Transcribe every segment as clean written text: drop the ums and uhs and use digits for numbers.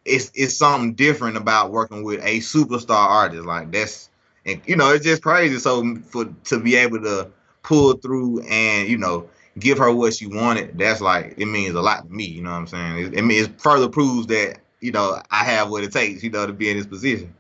it's something different about working with a superstar artist. Like that's, and it's just crazy. So for to be able to pull through and give her what she wanted, that's like it means a lot to me. You know what I'm saying? It further proves that I have what it takes, to be in this position.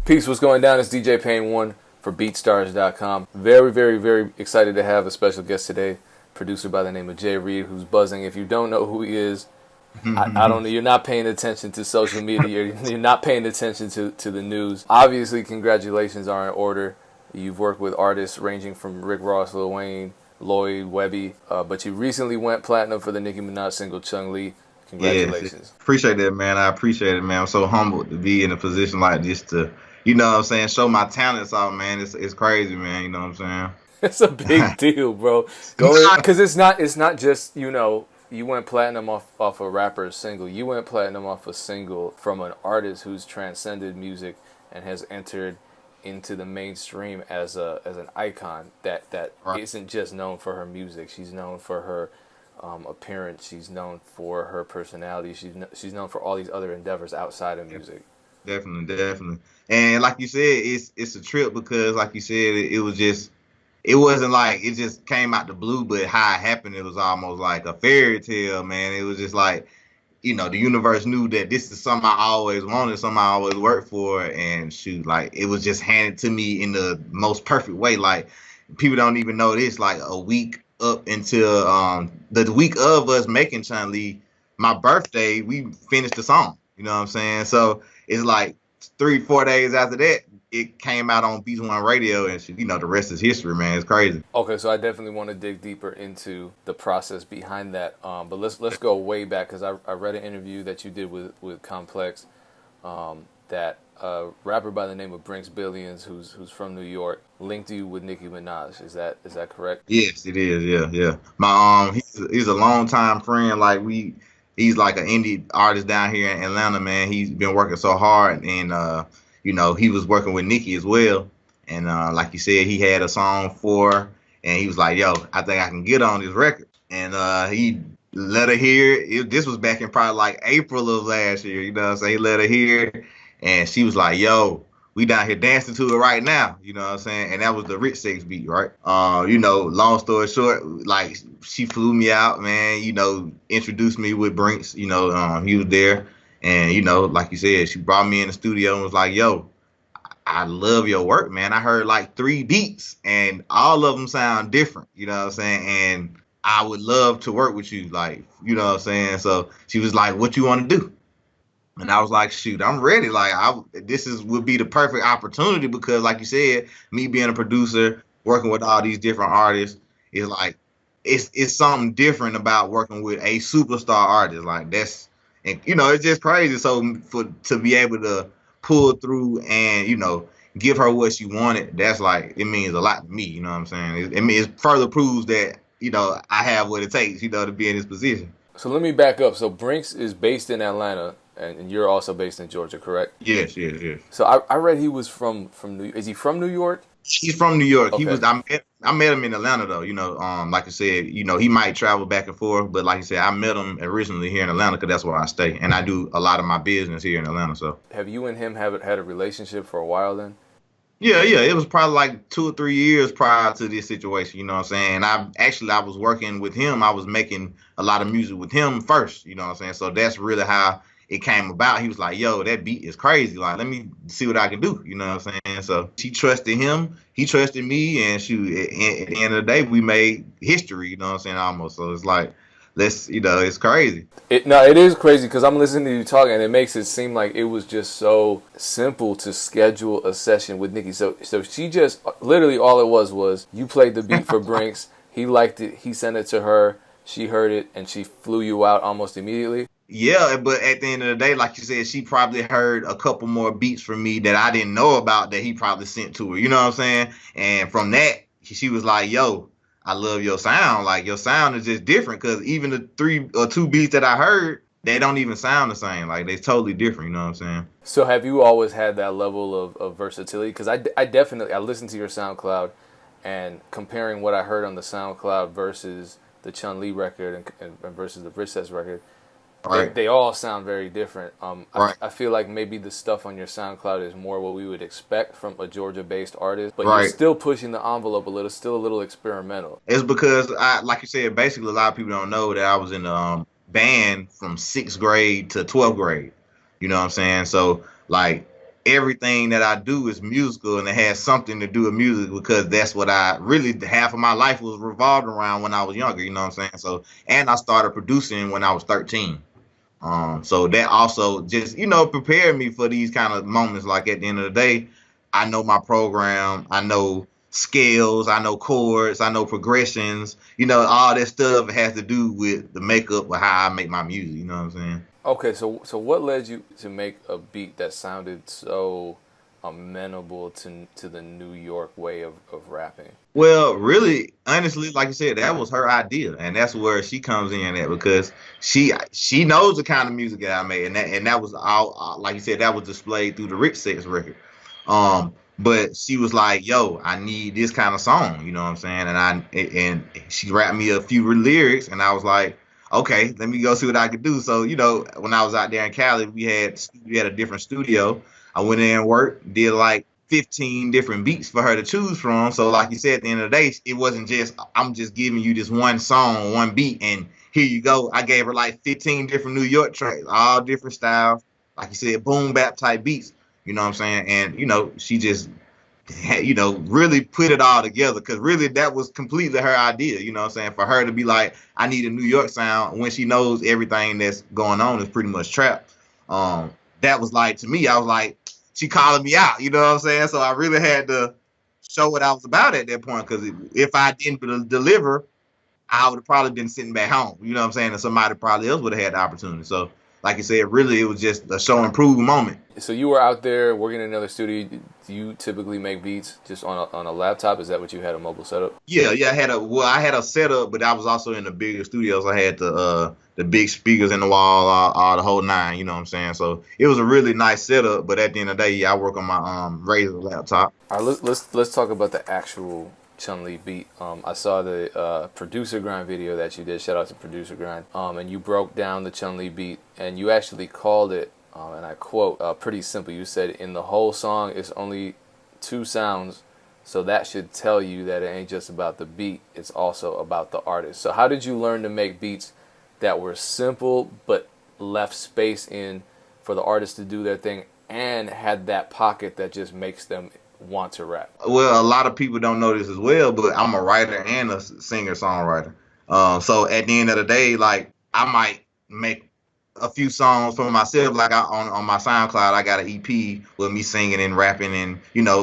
Peace, what's going down? It's DJ Payne 1 for BeatStars.com. Very, very, very excited to have a special guest today, producer by the name of J Reid, who's buzzing. If you don't know who he is, I don't know. You're not paying attention to social media. You're not paying attention to the news. Obviously, congratulations are in order. You've worked with artists ranging from Rick Ross, Lil Wayne, Lloyd, Webby, but you recently went platinum for the Nicki Minaj single Chun Li. Yes, Congratulations. appreciate that, man. I appreciate it, man. I'm so humbled to be in a position like this to, you know what I'm saying, show my talents off, man. It's crazy, man. You know what I'm It's a big saying? deal, bro. Go because it's not just you went platinum off a rapper's single. You went platinum off a single from an artist who's transcended music and has entered into the mainstream as an icon that Right. isn't just known for her music. She's known for her appearance. She's known for her personality. She's known for all these other endeavors outside of music. Definitely, definitely. And like you said, it's a trip because, like you said, it was just it wasn't like it just came out the blue, but how it happened, it was almost like a fairy tale, man. It was just like the universe knew that this is something I always wanted, something I always worked for, and shoot, like it was just handed to me in the most perfect way. Like people don't even know this. Like a week up until the week of us making Chun Li, my birthday, we finished the song. You know what I'm saying? So it's like 3, 4 days after that, it came out on Beats One Radio, and the rest is history, man. It's crazy. Okay, so I definitely want to dig deeper into the process behind that. But let's go way back because I read an interview that you did with Complex, that a rapper by the name of Brinks Billions, who's from New York, linked you with Nicki Minaj. Is that correct? Yes, it is. Yeah, yeah. My he's a long time friend. Like he's like an indie artist down here in Atlanta, man. He's been working so hard, and he was working with Nicki as well. And like you said, he had a song for her, and he was like, "Yo, I think I can get on this record." And he let her hear it. This was back in probably like April of last year. You know what I'm saying? He let her hear it, and she was like, "Yo, we down here dancing to it right now." You know what I'm saying? And that was the Rich Six beat, right? Long story short, like she flew me out, man. Introduced me with Brinks. He was there, and like you said, she brought me in the studio and was like, "Yo, I love your work, man. I heard like 3 beats, and all of them sound different." You know what I'm saying? And I would love to work with you, like, you know what I'm saying? So she was like, "What you want to do?" And I was like, "Shoot, I'm ready. Like, this would be the perfect opportunity because, like you said, me being a producer, working with all these different artists is like, it's something different about working with a superstar artist. Like that's, and it's just crazy. So for to be able to pull through and give her what she wanted, that's like it means a lot to me. You know what I'm saying? It further proves that I have what it takes, to be in this position. So let me back up. So Brinks is based in Atlanta, and you're also based in Georgia, correct? Yes, yes, yes. So I read he was from New. Is he from New York? He's from New York. He Okay. was. I met him in Atlanta though. Like I said, he might travel back and forth, but like I said, I met him originally here in Atlanta because that's where I stay, and I do a lot of my business here in Atlanta. So Have you and him have had a relationship for a while then? yeah, yeah, it was probably like 2 or 3 years prior to this situation. You know what I'm saying? I was working with him. I was making a lot of music with him first. You know what I'm saying? So that's really how it came about. He was like, "Yo, that beat is crazy. Like, let me see what I can do." You know what I'm saying? So she trusted him. He trusted me, and shoot, at the end of the day, we made history. You know what I'm saying? Almost. So it's like, it's crazy. It is crazy because I'm listening to you talk, and it makes it seem like it was just so simple to schedule a session with Nicki. So she just literally all it was you played the beat for Brinks. He liked it. He sent it to her. She heard it, and she flew you out almost immediately. Yeah, but at the end of the day, like you said, she probably heard a couple more beats from me that I didn't know about that he probably sent to her. You know what I'm saying? And from that, she was like, "Yo, I love your sound. Like your sound is just different." Because even the 3 or 2 beats that I heard, they don't even sound the same. Like they're totally different. You know what I'm saying? So have you always had that level of versatility? Because I definitely I listened to your SoundCloud, and comparing what I heard on the SoundCloud versus the Chun Li record and versus the Princess record, Right. they all sound very different. Right. I feel like maybe the stuff on your SoundCloud is more what we would expect from a Georgia-based artist, but you're Right. still pushing the envelope a little, still a little experimental. It's because like you said, basically a lot of people don't know that I was in the band from 6th grade to 12th grade. You know what I'm saying? So like everything that I do is musical and it has something to do with music because that's what I really half of my life was revolved around when I was younger. You know what I'm saying? So and I started producing when I was 13. So that also just, prepared me for these kind of moments. Like at the end of the day, I know my program, I know scales, I know chords, I know progressions, all that stuff has to do with the makeup of how I make my music. You know what I'm saying? Okay, so what led you to make a beat that sounded so amenable to the New York way of rapping? Well, really, honestly, like I said, that was her idea, and that's where she comes in at because she knows the kind of music that I made, and that was all like you said, that was displayed through the Rich Sex record. But she was like, "Yo, I need this kind of song," you know what I'm saying? And she rapped me a few lyrics, and I was like, "Okay, let me go see what I could do." So when I was out there in Cali, we had a different studio. I went in and worked, did like 15 different beats for her to choose from. So like you said, at the end of the day, it wasn't just I'm just giving you this one song, one beat, and here you go. I gave her like 15 different New York tracks, all different styles. Like you said, boom bap type beats. You know what I'm saying? And she just really put it all together because really that was completely her idea. You know what I'm saying? For her to be like, I need a New York sound when she knows everything that's going on is pretty much trap. That was like to me, I was like, she calling me out. You know what I'm saying? So I really had to show what I was about at that point because if I didn't deliver, I would have probably been sitting back home. You know what I'm saying? And somebody probably else would have had the opportunity. So, like you said, really, it was just a show and prove moment. So you were out there working in another studio. Do you typically make beats just on a laptop? Is that what you had, a mobile setup? Yeah. I had a setup, but I was also in the bigger studios. I had the big speakers in the wall, the whole nine. You know what I'm saying? So it was a really nice setup. But at the end of the day, yeah, I work on my Razer laptop. All right, let's talk about the actual Chun Li beat. I saw the producer grind video that you did. Shout out to producer grind. And you broke down the Chun Li beat, and you actually called it, and I quote, pretty simple. You said, "In the whole song, it's only two sounds, so that should tell you that it ain't just about the beat. It's also about the artist." So how did you learn to make beats that were simple but left space in for the artist to do their thing and had that pocket that just makes them want to rap? Well, a lot of people don't know this as well, but I'm a writer and a singer songwriter. So at the end of the day, like I might make a few songs for myself. Like on my SoundCloud, I got an EP with me singing and rapping and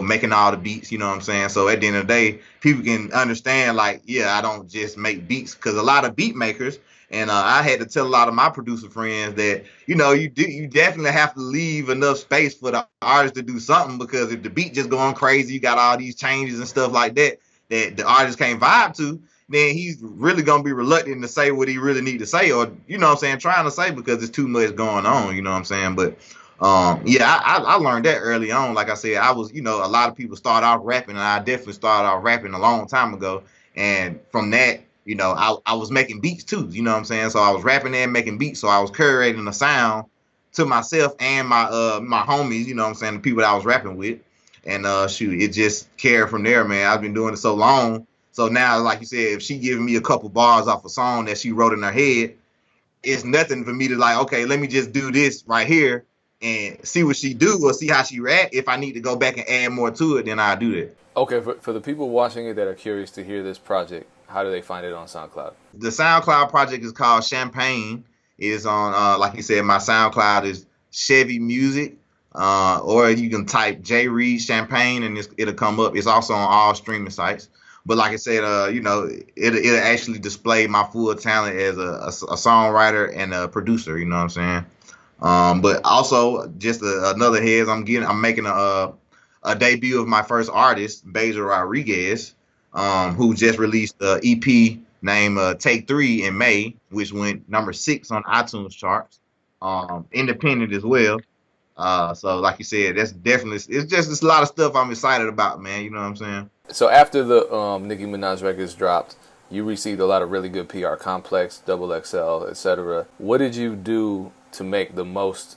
making all the beats. You know what I'm saying? So at the end of the day, people can understand. Like, yeah, I don't just make beats because a lot of beat makers. And I had to tell a lot of my producer friends that you definitely have to leave enough space for the artist to do something because if the beat just going crazy, you got all these changes and stuff like that that the artist can't vibe to, then he's really gonna be reluctant to say what he really need to say or what I'm saying, trying to say because there's too much going on. You know what I'm saying? But yeah, I learned that early on. Like I said, I was a lot of people start off rapping, and I definitely started off rapping a long time ago, and from that. I was making beats too, you know what I'm saying? So I was rapping and making beats. So I was curating the sound to myself and my homies, you know what I'm saying, the people that I was rapping with. And shoot, it just carried from there, man. I've been doing it so long. So now, like you said, if she giving me a couple bars off a song that she wrote in her head, it's nothing for me to like, okay, let me just do this right here and see what she do or see how she react. If I need to go back and add more to it, then I'll do that. Okay, for the people watching it that are curious to hear this project, how do they find it on SoundCloud? The SoundCloud project is called Champagne. It is on, like you said, my SoundCloud is Chevy Music, or you can type J Reid Champagne and it'll come up. It's also on all streaming sites. But like I said, it'll actually display my full talent as a songwriter and a producer. You know what I'm saying? But also just another heads. I'm making a debut of my first artist, Beja Rodriguez, who just released the EP named Take 3 in May, which went number 6 on iTunes charts. Independent as well. So like you said, it's a lot of stuff I'm excited about, man. You know what I'm saying? So after the Nicki Minaj records dropped, you received a lot of really good PR, Complex, Double XL, etc. What did you do to make the most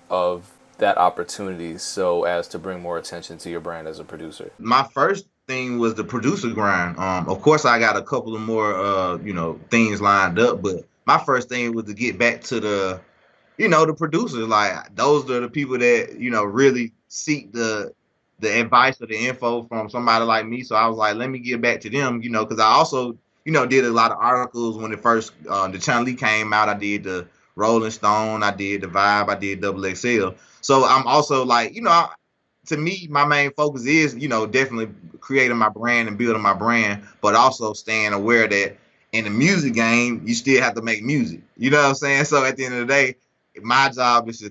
of that opportunity so as to bring more attention to your brand as a producer? My first thing was the producer grind. Of course, I got a couple of more, things lined up, but my first thing was to get back to the producers. Like those are the people that really seek the advice or the info from somebody like me. So I was like, let me get back to them, because I also did a lot of articles when it first the Chun Li came out. I did the Rolling Stone, I did the Vibe, I did Double XL. So I'm also like, to me, my main focus is, definitely creating my brand and building my brand, but also staying aware that in the music game, you still have to make music. You know what I'm saying? So at the end of the day, my job is to,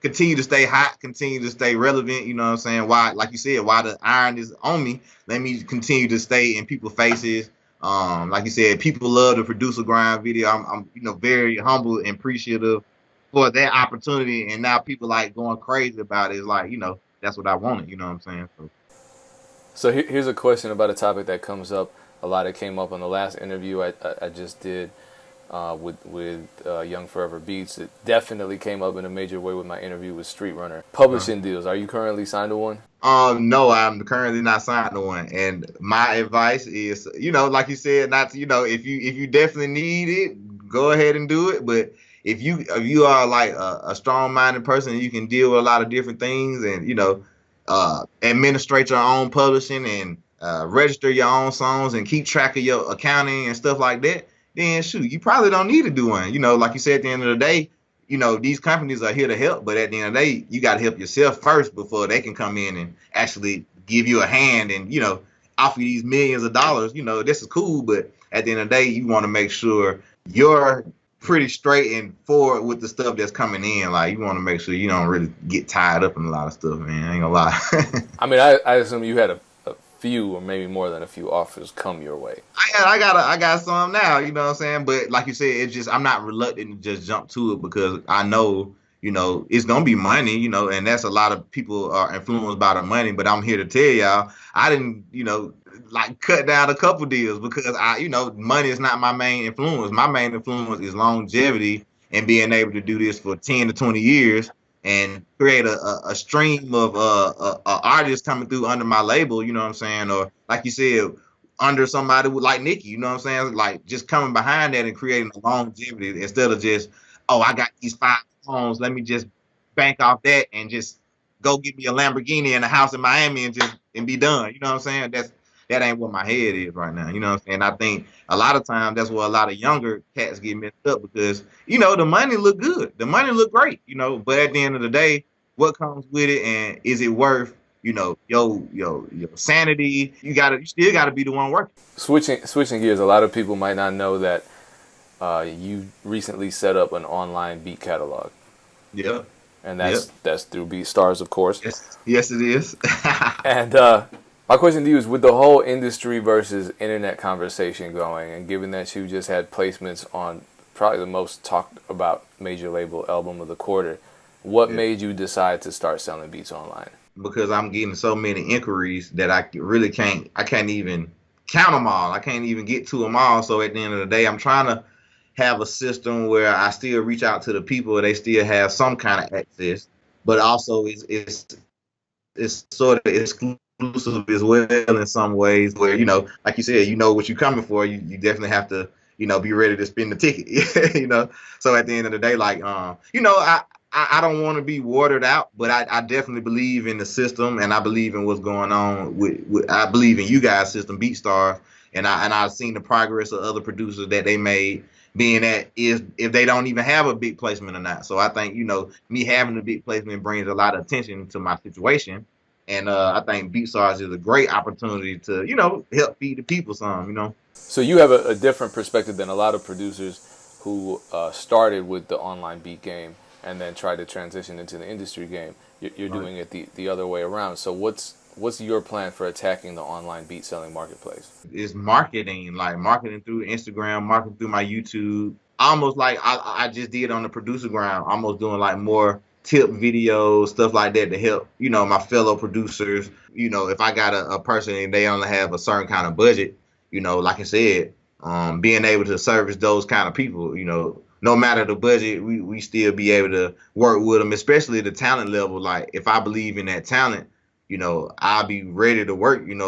continue to stay hot, continue to stay relevant. You know what I'm saying? Why, like you said, why the iron is on me, let me continue to stay in people's faces. Like you said, people love the producer grind video. I'm very humble and appreciative for that opportunity. And now people like going crazy about it. It's like, that's what I wanted. You know what I'm saying? So, So here's a question about a topic that comes up a lot. It came up on the last interview I just did with Young Forever Beats. It definitely came up in a major way with my interview with Street Runner. uh, Publishing deals. Are you currently signed to one? no, I'm currently not signed to one. And my advice is, like you said, not to, if you definitely need it, go ahead and do it. But if you are like a strong minded person, you can deal with a lot of different things, and administrate your own publishing and register your own songs and keep track of your accounting and stuff like that. Then shoot, you probably don't need to do one. Like you said, at the end of the day, these companies are here to help, but at the end of the day, you got to help yourself first before they can come in and actually give you a hand and, offer you these millions of dollars. This is cool, but at the end of the day, you want to make sure you're pretty straight and forward with the stuff that's coming in. Like, you want to make sure you don't really get tied up in a lot of stuff, man. I ain't gonna lie. I mean, I assume you had a few or maybe more than a few offers come your way. I got some now, you know what I'm saying? But like you said, it's just I'm not reluctant to just jump to it because I know, it's gonna be money, and that's a lot of people are influenced by the money. But I'm here to tell y'all, I didn't, like cut down a couple deals because money is not my main influence. My main influence is longevity and being able to do this for 10 to 20 years and create a stream of artists coming through under my label, you know what I'm saying? Or like you said, under somebody like Nicki, you know what I'm saying? Like just coming behind that and creating a longevity instead of just, oh, I got these 5 songs, let me just bank off that and just go get me a Lamborghini and a house in Miami and be done. You know what I'm saying? That ain't what my head is right now. You know what I'm saying? I think a lot of times that's where a lot of younger cats get messed up because, the money look good. The money look great, but at the end of the day, what comes with it and is it worth, your sanity? You still gotta be the one working. Switching gears, a lot of people might not know that you recently set up an online beat catalog, Yeah. and Yeah. that's through BeatStars, of course. Yes, it is. And my question to you is, with the whole industry versus internet conversation going, and given that you just had placements on probably the most talked about major label album of the quarter, what Yeah. made you decide to start selling beats online? Because I'm getting so many inquiries that I can't even count them all. I can't even get to them all. So at the end of the day, I'm trying to have a system where I still reach out to the people, they still have some kind of access, but also it's sort of exclusive as well in some ways where, like you said, what you're coming for. You definitely have to, be ready to spend the ticket. So at the end of the day, like, I don't want to be watered out, but I definitely believe in the system and I believe in what's going on I believe in you guys' system, BeatStar, and I've seen the progress of other producers that they made, being that is if they don't even have a big placement or not. So I think, me having a big placement brings a lot of attention to my situation. And I think BeatStars is a great opportunity to, help feed the people some. So you have a different perspective than a lot of producers who started with the online beat game and then tried to transition into the industry game. You're Right. doing it the other way around. So what's your plan for attacking the online beat selling marketplace? It's marketing, like marketing through Instagram, marketing through my YouTube. Almost like I just did on the producer ground, almost doing like more tip videos, stuff like that to help, my fellow producers. If I got a person and they only have a certain kind of budget, like I said, being able to service those kind of people, no matter the budget, we still be able to work with them, especially the talent level. Like if I believe in that talent, I'll be ready to work, and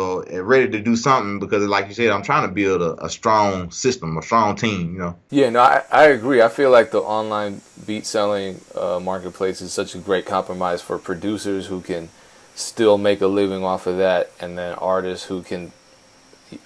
ready to do something because, like you said, I'm trying to build a strong system, a strong team. Yeah, no, I agree. I feel like the online beat selling marketplace is such a great compromise for producers who can still make a living off of that, and then artists who can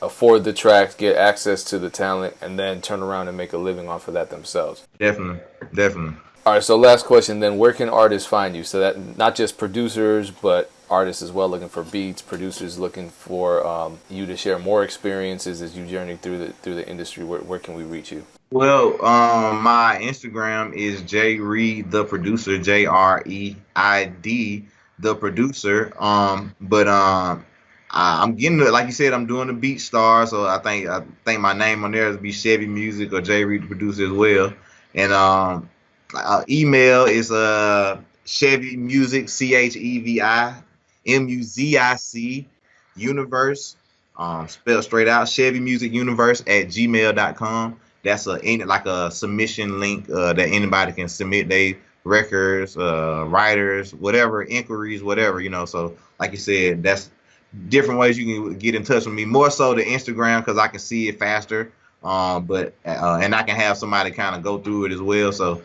afford the tracks, get access to the talent, and then turn around and make a living off of that themselves. Definitely, definitely. All right, so last question then. Where can artists find you? So that not just producers, but artists as well looking for beats, producers looking for you to share more experiences as you journey through the industry. Where can we reach you? Well, my Instagram is J Reid the producer, J Reid the producer. I'm getting like you said, I'm doing the Beat Star, so I think my name on there is be Chevy Music or J Reid the producer as well. And email is Chevy Music CheviMuzic universe, spelled straight out, Chevy Music Universe at gmail.com. That's like a submission link that anybody can submit their records, writers, whatever, inquiries, whatever. So like you said, that's different ways you can get in touch with me. More so the Instagram because I can see it faster. But and I can have somebody kind of go through it as well. So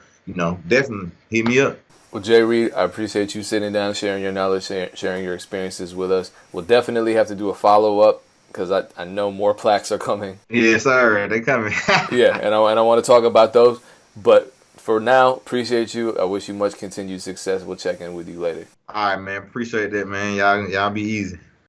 definitely hit me up. Well, J Reid, I appreciate you sitting down, sharing your knowledge, sharing your experiences with us. We'll definitely have to do a follow up because I know more plaques are coming. Yes, sir. They coming. Yeah, and I want to talk about those. But for now, appreciate you. I wish you much continued success. We'll check in with you later. All right, man. Appreciate that, man. Y'all be easy.